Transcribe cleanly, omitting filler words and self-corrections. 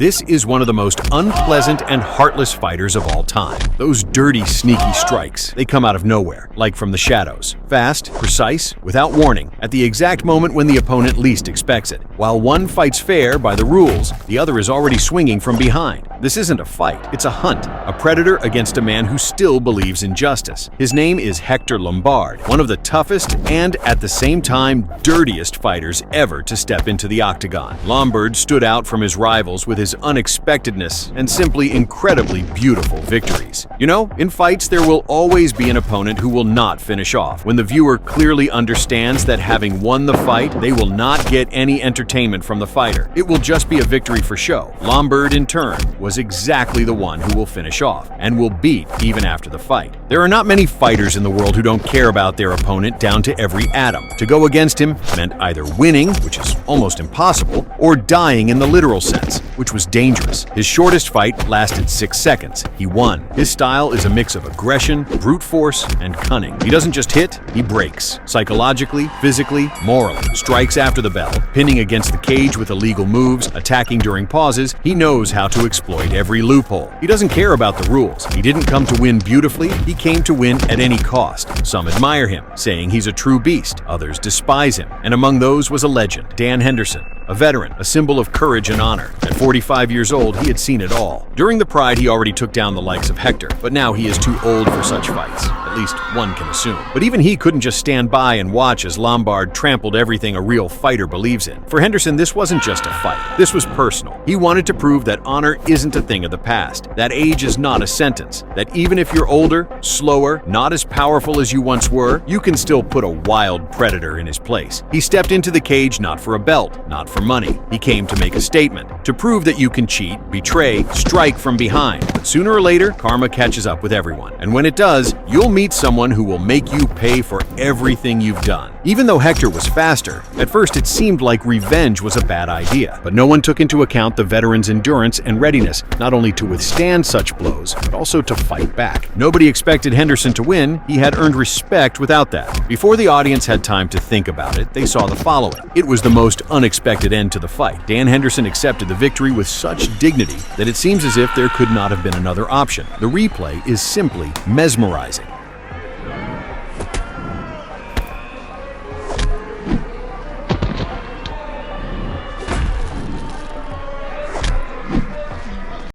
This is one of the most unpleasant and heartless fighters of all time. Those dirty, sneaky strikes, they come out of nowhere, like from the shadows. Fast, precise, without warning, at the exact moment when the opponent least expects it. While one fights fair by the rules, the other is already swinging from behind. This isn't a fight, it's a hunt, a predator against a man who still believes in justice. His name is Hector Lombard, one of the toughest and, at the same time, dirtiest fighters ever to step into the octagon. Lombard stood out from his rivals with his unexpectedness and simply incredibly beautiful victories. You know, in fights there will always be an opponent who will not finish off. When the viewer clearly understands that having won the fight, they will not get any entertainment from the fighter. It will just be a victory for show. Lombard, in turn, was exactly the one who will finish off and will beat even after the fight. There are not many fighters in the world who don't care about their opponent down to every atom. To go against him meant either winning, which is almost impossible, or dying in the literal sense, which was dangerous. His shortest fight lasted 6 seconds. He won. His style is a mix of aggression, brute force, and cunning. He doesn't just hit, he breaks. Psychologically, physically, morally. Strikes after the bell, pinning against the cage with illegal moves, attacking during pauses. He knows how to exploit every loophole. He doesn't care about the rules. He didn't come to win beautifully, he came to win at any cost. Some admire him, saying he's a true beast. Others despise him. And among those was a legend, Dan Henderson. A veteran, a symbol of courage and honor. At 45 years old, he had seen it all. During the Pride, he already took down the likes of Hector, but now he is too old for such fights. At least one can assume. But even he couldn't just stand by and watch as Lombard trampled everything a real fighter believes in. For Henderson, this wasn't just a fight. This was personal. He wanted to prove that honor isn't a thing of the past, that age is not a sentence, that even if you're older, slower, not as powerful as you once were, you can still put a wild predator in his place. He stepped into the cage not for a belt, not for money. He came to make a statement, to prove that you can cheat, betray, strike from behind. But sooner or later, karma catches up with everyone. And when it does, you'll meet someone who will make you pay for everything you've done. Even though Hector was faster, at first it seemed like revenge was a bad idea. But no one took into account the veteran's endurance and readiness, not only to withstand such blows, but also to fight back. Nobody expected Henderson to win. He had earned respect without that. Before the audience had time to think about it, they saw the following. It was the most unexpected end to the fight. Dan Henderson accepted the victory with such dignity that it seems as if there could not have been another option. The replay is simply mesmerizing.